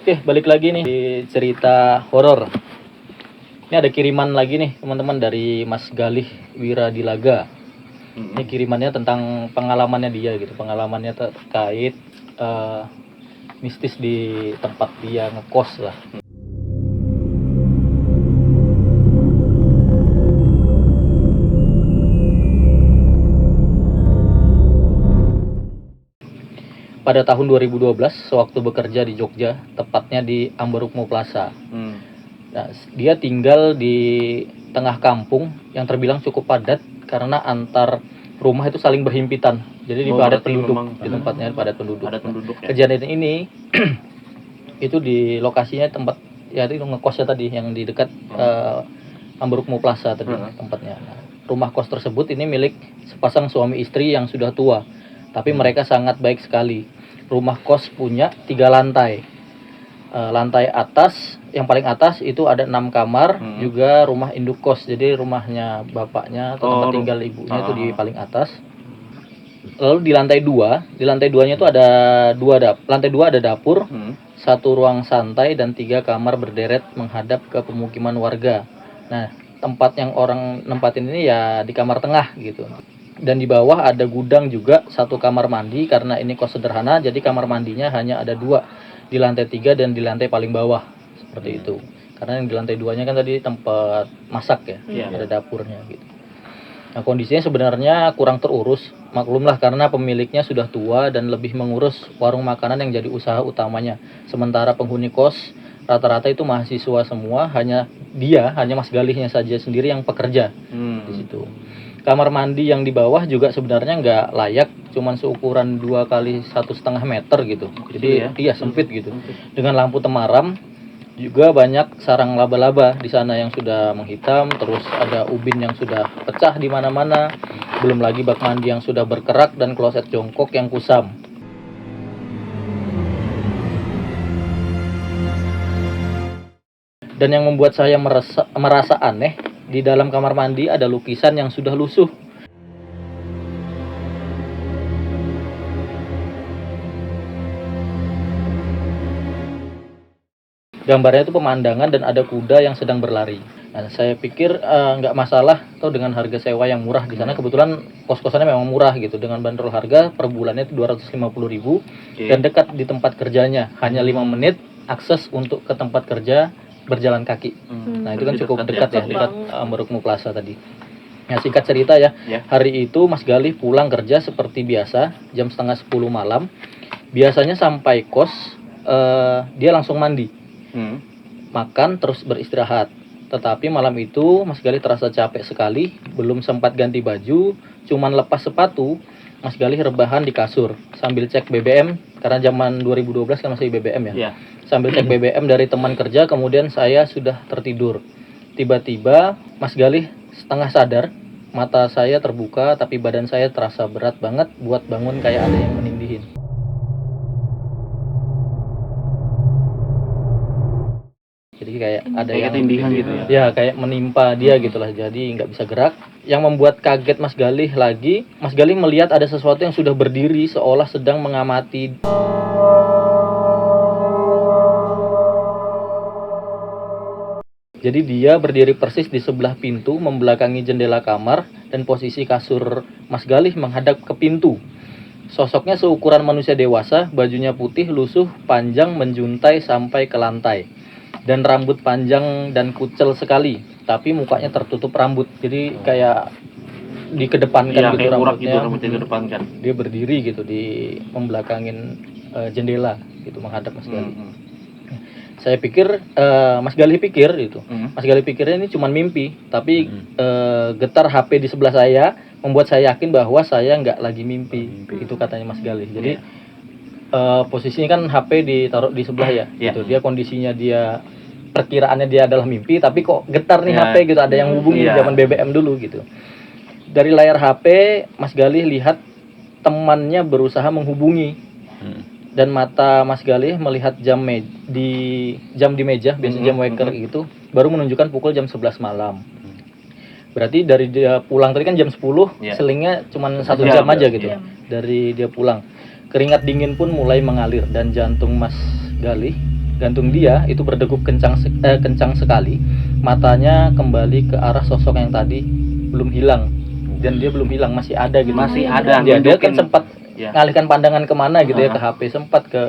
Oke, balik lagi nih di cerita horor. Ini ada kiriman lagi nih teman-teman dari Mas Galih Wiradilaga. Ini kirimannya tentang pengalamannya dia gitu, pengalamannya terkait mistis di tempat dia ngekos lah. Pada tahun 2012, sewaktu bekerja di Jogja, tepatnya di Ambarukmo Plaza. Nah, dia tinggal di tengah kampung yang terbilang cukup padat karena antar rumah itu saling berhimpitan. Jadi di padat penduduk, di tempatnya padat penduduk. Ya? Kejadian ini itu di lokasinya tempat ya itu ngekosnya tadi yang di dekat Ambarukmo Plaza tadi tempatnya. Nah, rumah kos tersebut ini milik sepasang suami istri yang sudah tua, tapi mereka sangat baik sekali. Rumah kos punya 3 lantai. Lantai atas, yang paling atas itu ada 6 kamar, juga rumah induk kos. Jadi rumahnya bapaknya atau tempat tinggal ibunya itu di paling atas. Lalu di lantai 2, di lantai 2-nya itu ada lantai 2 ada dapur, 1 ruang santai dan 3 kamar berderet menghadap ke pemukiman warga. Nah, tempat yang orang nempatin ini ya di kamar tengah gitu. Dan di bawah ada gudang juga, 1 kamar mandi karena ini kos sederhana, jadi kamar mandinya hanya ada 2 di lantai 3 dan di lantai paling bawah seperti itu. Karena yang di lantai 2-nya kan tadi tempat masak ya, ada dapurnya gitu. Nah, kondisinya sebenarnya kurang terurus, maklumlah karena pemiliknya sudah tua dan lebih mengurus warung makanan yang jadi usaha utamanya. Sementara penghuni kos rata-rata itu mahasiswa semua, hanya Mas Galihnya saja sendiri yang pekerja di situ. Kamar mandi yang di bawah juga sebenarnya nggak layak, cuman seukuran 2 kali 1,5 meter gitu. Jadi iya sempit gitu. Dengan lampu temaram, juga banyak sarang laba-laba di sana yang sudah menghitam, terus ada ubin yang sudah pecah di mana-mana. Belum lagi bak mandi yang sudah berkerak dan kloset jongkok yang kusam. Dan yang membuat saya merasa aneh, di dalam kamar mandi ada lukisan yang sudah lusuh. Gambarnya itu pemandangan dan ada kuda yang sedang berlari. Nah, saya pikir nggak masalah atau dengan harga sewa yang murah di sana. Kebetulan kos-kosannya memang murah gitu, dengan bandrol harga per bulannya itu 250.000 dan dekat di tempat kerjanya, hanya 5 menit akses untuk ke tempat kerja berjalan kaki. Nah, itu kan cukup dekat ya, dekat Ambarukmo Plaza tadi. Nah, singkat cerita ya, hari itu Mas Galih pulang kerja seperti biasa jam 9:30 malam. Biasanya sampai kos dia langsung mandi, makan terus beristirahat. Tetapi malam itu Mas Galih terasa capek sekali, belum sempat ganti baju, cuman lepas sepatu, Mas Galih rebahan di kasur sambil cek BBM karena zaman 2012 kan masih BBM ya. Sambil cek BBM dari teman kerja, kemudian saya sudah tertidur. Tiba-tiba Mas Galih setengah sadar, mata saya terbuka tapi badan saya terasa berat banget buat bangun, kayak ada yang menindihin. Jadi kayak ada yang tindihan gitu ya. Ya, kayak menimpa dia gitulah, jadi nggak bisa gerak. Yang membuat kaget Mas Galih lagi, Mas Galih melihat ada sesuatu yang sudah berdiri seolah sedang mengamati. Jadi dia berdiri persis di sebelah pintu, membelakangi jendela kamar, dan posisi kasur Mas Galih menghadap ke pintu. Sosoknya seukuran manusia dewasa, bajunya putih, lusuh, panjang, menjuntai sampai ke lantai. Dan rambut panjang dan kucel sekali, tapi mukanya tertutup rambut. Jadi kayak dikedepankan gitu rambutnya. Dikedepankan. Dia berdiri gitu di membelakangin jendela gitu menghadap Mas Galih. Saya pikir Mas Galih pikir itu. Mas Galih pikirnya ini cuma mimpi, tapi getar HP di sebelah saya membuat saya yakin bahwa saya nggak lagi mimpi. Itu katanya Mas Galih. Jadi posisinya kan HP ditaruh di sebelah ya. Gitu. Dia kondisinya perkiraannya dia adalah mimpi, tapi kok getar nih HP gitu, ada yang hubungi zaman BBM dulu gitu. Dari layar HP Mas Galih lihat temannya berusaha menghubungi. Dan mata Mas Galih melihat jam di meja, biasa jam waker gitu, baru menunjukkan pukul jam 11 malam. Berarti dari dia pulang tadi kan jam 10, selingnya cuma 1 jam aja gitu. Dari dia pulang, keringat dingin pun mulai mengalir dan jantung Mas Galih Gantung dia itu berdegup kencang sekali. Matanya kembali ke arah sosok yang tadi belum hilang, dan dia belum hilang, masih ada gitu. Masih ada. Dia kan sempat ngalihkan pandangan kemana gitu ya, ke HP sempat, ke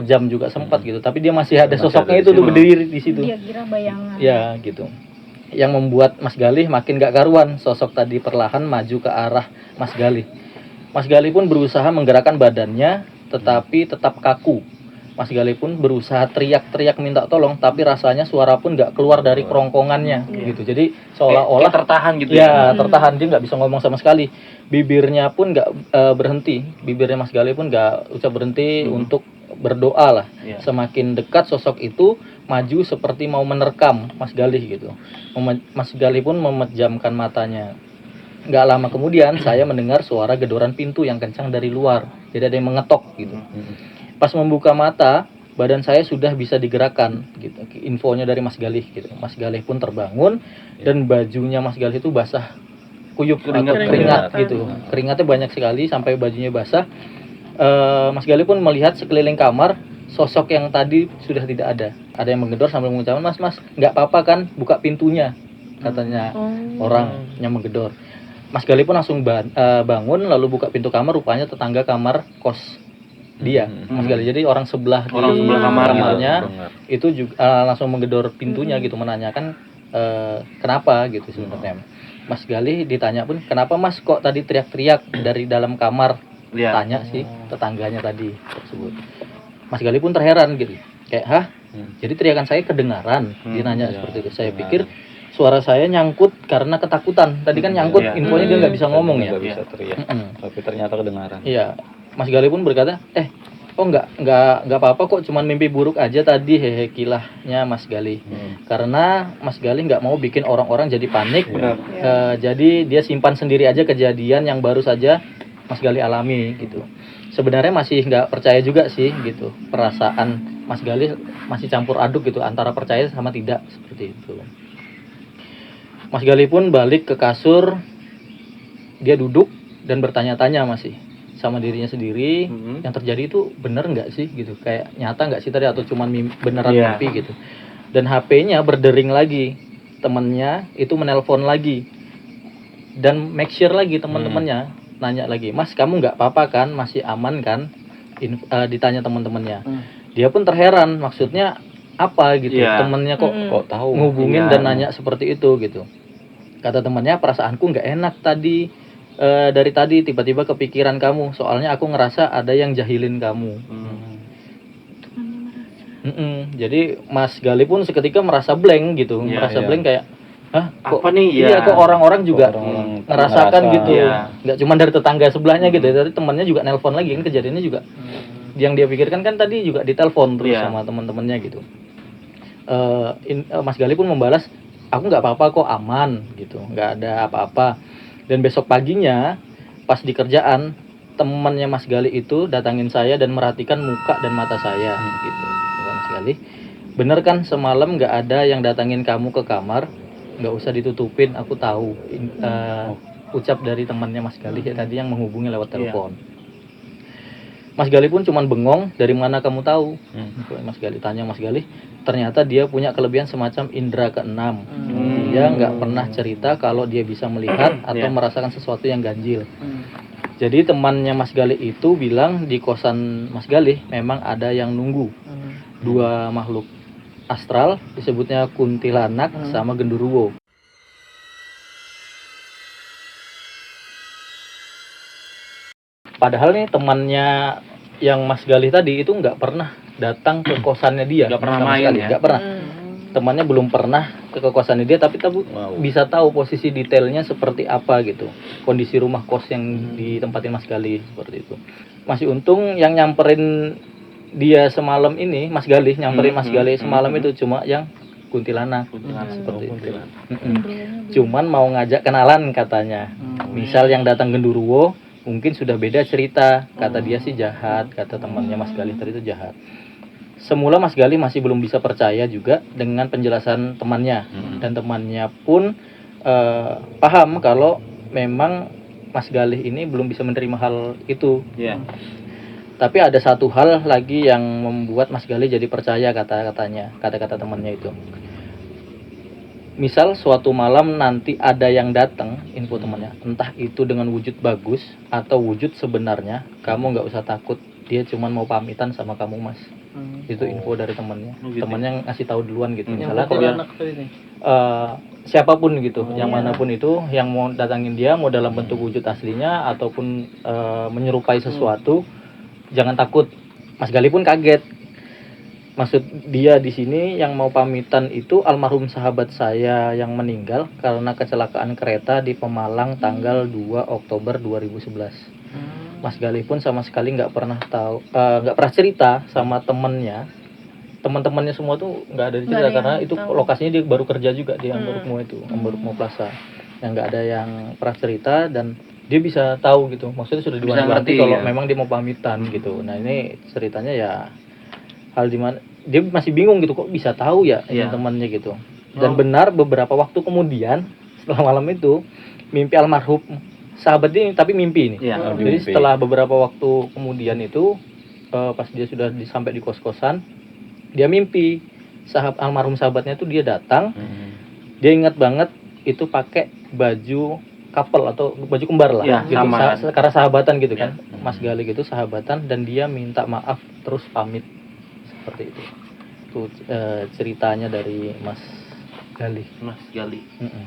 jam juga sempat gitu, tapi dia masih ada sosoknya itu tuh berdiri di situ. Dia kira bayangan. Ya gitu. Yang membuat Mas Galih makin gak karuan, sosok tadi perlahan maju ke arah Mas Galih. Mas Galih pun berusaha menggerakkan badannya, tetapi tetap kaku. Mas Galih pun berusaha teriak-teriak minta tolong, tapi rasanya suara pun gak keluar dari kerongkongannya gitu. Jadi seolah-olah tertahan gitu ya. Tertahan, dia nggak bisa ngomong sama sekali. Bibirnya pun nggak berhenti. Bibirnya Mas Galih pun nggak ucap berhenti untuk berdoa lah. Semakin dekat sosok itu maju seperti mau menerkam Mas Galih gitu. Mas Galih pun memejamkan matanya. Nggak lama kemudian saya mendengar suara gedoran pintu yang kencang dari luar. Jadi ada yang mengetok gitu. Pas membuka mata, badan saya sudah bisa digerakkan gitu. Infonya dari Mas Galih gitu. Mas Galih pun terbangun dan bajunya Mas Galih itu basah kuyup, keringat gitu. Keringatnya banyak sekali sampai bajunya basah. Mas Galih pun melihat sekeliling kamar, sosok yang tadi sudah tidak ada. Ada yang menggedor sambil mengucapkan, "Mas, nggak apa-apa kan? Buka pintunya," katanya orang yang menggedor. Mas Galih pun langsung bangun lalu buka pintu kamar, rupanya tetangga kamar kos dia, Mas Galih. Jadi orang sebelah kamarnya itu juga langsung menggedor pintunya gitu, menanyakan kenapa gitu sebenarnya. Mas Galih ditanya pun, "Kenapa Mas kok tadi teriak-teriak dari dalam kamar?" Tanya sih tetangganya tadi tersebut. Mas Galih pun terheran gitu, kayak, "Hah? Jadi teriakan saya kedengaran?" Dia nanya seperti itu. Saya pikir suara saya nyangkut karena ketakutan. Tadi kan nyangkut, infonya dia nggak bisa ngomong ya. Nggak bisa teriak, tapi ternyata kedengaran. Iya. Mas Galih pun berkata, nggak apa-apa kok, cuman mimpi buruk aja tadi, hehe, kilahnya Mas Galih. Karena Mas Galih nggak mau bikin orang-orang jadi panik. Jadi dia simpan sendiri aja kejadian yang baru saja Mas Galih alami gitu. Sebenarnya masih nggak percaya juga sih gitu. Perasaan Mas Galih masih campur aduk gitu, antara percaya sama tidak, seperti itu. Mas Galih pun balik ke kasur. Dia duduk dan bertanya-tanya masih sama dirinya sendiri, yang terjadi itu bener nggak sih gitu, kayak nyata nggak sih tadi, atau cuman beneran mimpi gitu. Dan HP-nya berdering lagi, temennya itu menelpon lagi dan make sure lagi teman-temannya, nanya lagi, "Mas, kamu nggak apa-apa kan, masih aman kan?" Ditanya teman-temannya. Dia pun terheran, maksudnya apa gitu, temennya kok tahu ngubungin dan nanya seperti itu gitu. Kata temannya, "Perasaanku nggak enak tadi, dari tadi tiba-tiba kepikiran kamu, soalnya aku ngerasa ada yang jahilin kamu." Jadi Mas Galih pun seketika merasa blank gitu, blank kayak, "Hah, kok apa nih?" Kok orang-orang juga ngerasakan gitu, nggak cuma dari tetangga sebelahnya gitu, tadi temannya juga nelpon lagi kan, kejadiannya juga yang dia pikirkan kan tadi juga ditelepon terus sama teman-temannya gitu. Mas Galih pun membalas, "Aku nggak apa-apa kok, aman gitu, nggak ada apa-apa." Dan besok paginya pas di kerjaan, temannya Mas Galih itu datangin saya dan merhatikan muka dan mata saya gitu. Mas Galih, "Bener kan semalam nggak ada yang datangin kamu ke kamar? Nggak usah ditutupin, aku tahu." Ucap dari temannya Mas Galih tadi yang menghubungi lewat telepon. Mas Galih pun cuman bengong, "Dari mana kamu tahu?" Mas Galih tanya Mas Galih. Ternyata dia punya kelebihan semacam indera keenam. Dia nggak pernah cerita kalau dia bisa melihat atau merasakan sesuatu yang ganjil. Jadi temannya Mas Galih itu bilang di kosan Mas Galih memang ada yang nunggu. 2 makhluk astral, disebutnya kuntilanak sama genderuwo. Padahal nih temannya yang Mas Galih tadi itu nggak pernah datang ke kosannya dia, nggak pernah main ya, nggak pernah. Temannya belum pernah ke kosannya dia, tapi bisa tahu posisi detailnya seperti apa gitu, kondisi rumah kos yang ditempatin Mas Galih seperti itu. Masih untung yang nyamperin dia semalam ini, Mas Galih nyamperin Mas Galih semalam itu cuma yang kuntilanak seperti itu. Cuman mau ngajak kenalan katanya. Misal yang datang genderuwo mungkin sudah beda cerita, kata dia sih jahat, kata temannya Mas Galih tadi itu jahat. Semula Mas Galih masih belum bisa percaya juga dengan penjelasan temannya, dan temannya pun paham kalau memang Mas Galih ini belum bisa menerima hal itu. Tapi ada satu hal lagi yang membuat Mas Gali jadi percaya kata-kata temannya itu. Misal suatu malam nanti ada yang datang, info temannya, entah itu dengan wujud bagus atau wujud sebenarnya, kamu nggak usah takut, dia cuman mau pamitan sama kamu Mas. Itu info dari temannya. gitu. Temannya ngasih tahu duluan gitu. Yang Misalnya pukul dia anak tuh ini. siapapun gitu, yang iya. manapun itu, yang mau datangin dia mau dalam bentuk wujud aslinya ataupun menyerupai sesuatu, jangan takut. Mas Gali pun kaget. Maksud dia di sini yang mau pamitan itu almarhum sahabat saya yang meninggal karena kecelakaan kereta di Pemalang tanggal 2 Oktober 2011. Mas Gali pun sama sekali nggak pernah tahu, nggak pernah cerita sama teman-temannya semua tuh nggak ada cerita Nggak ada karena yang itu tahu. lokasinya dia baru kerja juga di Ambarukmo itu, Ambarukmo Plaza, yang nggak ada yang pernah cerita dan dia bisa tahu gitu, maksudnya sudah Bisa diwanti-wanti ngerti, kalau ya. memang dia mau pamitan gitu. Nah ini ceritanya ya hal dimana dia masih bingung gitu, kok bisa tahu ya ini Iya. temannya gitu. Dan Oh. benar beberapa waktu kemudian setelah malam itu mimpi almarhum sahabat ini, tapi mimpi ini. Iya. Oh, Jadi mimpi. setelah beberapa waktu kemudian itu pas dia sudah sampai di kos-kosan, dia mimpi almarhum sahabatnya itu dia datang, dia ingat banget itu pakai baju couple atau baju kembar lah, Iya, gitu. sama kan. Karena sahabatan gitu kan, Iya. Mas Gali gitu sahabatan, dan dia minta maaf terus pamit seperti itu. Itu ceritanya dari Mas Gali. Mas Gali. Mm-mm.